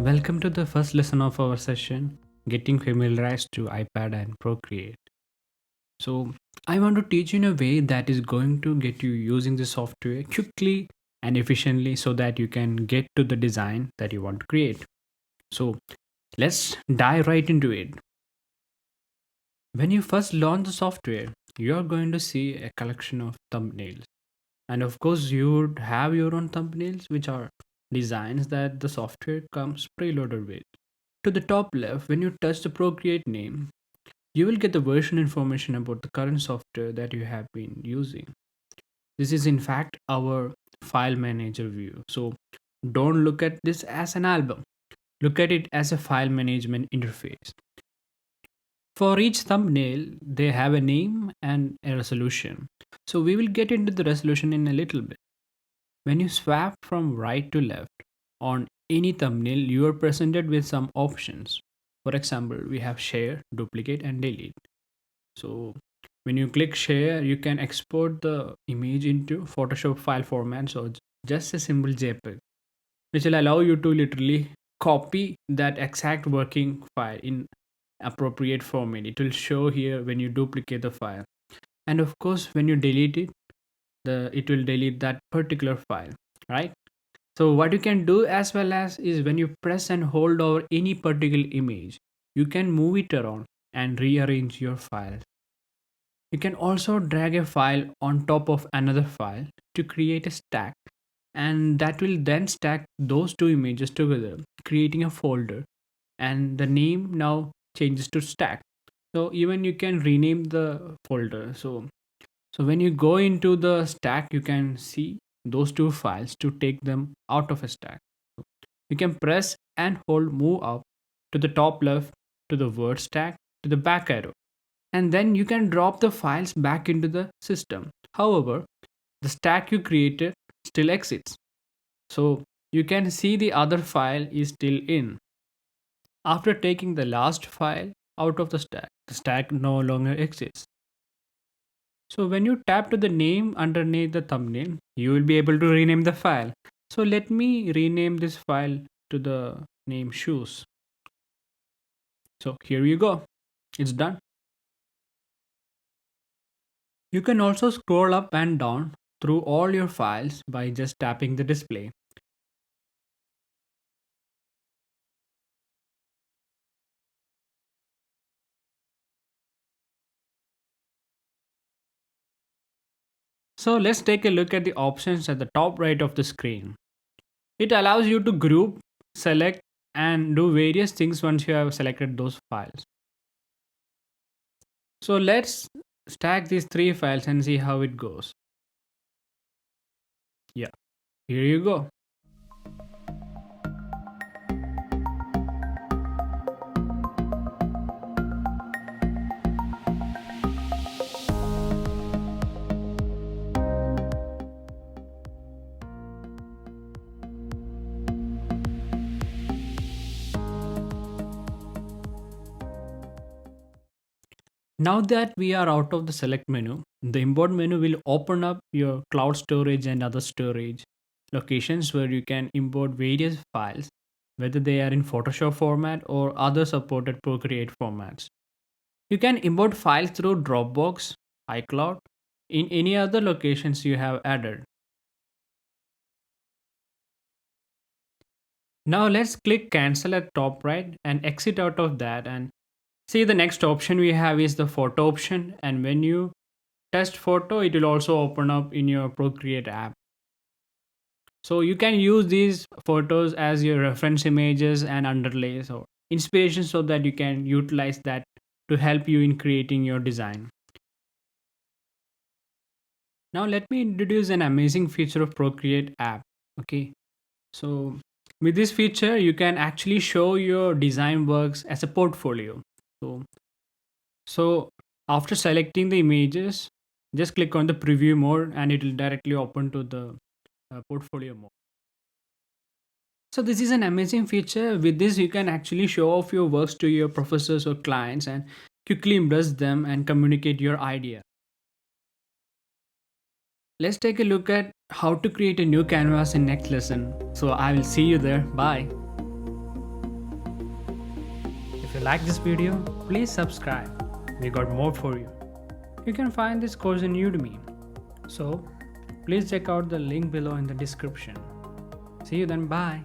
Welcome to the first lesson of our session, Getting Familiarized to iPad and Procreate. So, I want to teach you in a way that is going to get you using the software quickly and efficiently so that you can get to the design that you want to create. So, let's dive right into it. When you first launch the software, you are going to see a collection of thumbnails. And of course, you would have your own thumbnails, which are designs that the software comes preloaded with. To the top left, when you touch the Procreate name, you will get the version information about the current software that you have been using. This is in fact our file manager view. So don't look at this as an album. Look at it as a file management interface. For each thumbnail, they have a name and a resolution. So we will get into the resolution in a little bit. When you swap from right to left on any thumbnail, you are presented with some options. For example, we have share, duplicate, and delete. So when you click share, you can export the image into Photoshop file format. So just a simple JPEG, which will allow you to literally copy that exact working file in appropriate format. It will show here when you duplicate the file. And of course, when you delete it, it will delete that particular file, right? So what you can do as well as is when you press and hold over any particular image, you can move it around and rearrange your file. You can also drag a file on top of another file to create a stack, and that will then stack those two images together, creating a folder, and the name now changes to stack. So even you can rename the folder. So when you go into the stack, you can see those two files to take them out of a stack. You can press and hold move up to the top left to the word stack to the back arrow, and then you can drop the files back into the system. However, the stack you created still exists. So you can see the other file is still in. After taking the last file out of the stack no longer exists. So when you tap to the name underneath the thumbnail, you will be able to rename the file. So let me rename this file to the name shoes. So here you go. It's done. You can also scroll up and down through all your files by just tapping the display. So let's take a look at the options at the top right of the screen. It allows you to group, select, and do various things once you have selected those files. So let's stack these three files and see how it goes. Yeah, here you go. Now that we are out of the select menu, the import menu will open up your cloud storage and other storage locations where you can import various files, whether they are in Photoshop format or other supported Procreate formats. You can import files through Dropbox, iCloud, in any other locations you have added. Now let's click cancel at top right and exit out of that, and see the next option we have is the photo option, and when you test photo it will also open up in your Procreate app. So you can use these photos as your reference images and underlays or inspiration so that you can utilize that to help you in creating your design. Now let me introduce an amazing feature of Procreate app. Okay, so with this feature you can actually show your design works as a portfolio. So after selecting the images, just click on the preview mode and it will directly open to the portfolio mode. So this is an amazing feature. With this, you can actually show off your works to your professors or clients and quickly impress them and communicate your idea. Let's take a look at how to create a new canvas in next lesson. So I will see you there. Bye. like this video, please subscribe. We got more for you. You can find this course in Udemy. So please check out the link below in the description. See you then, bye.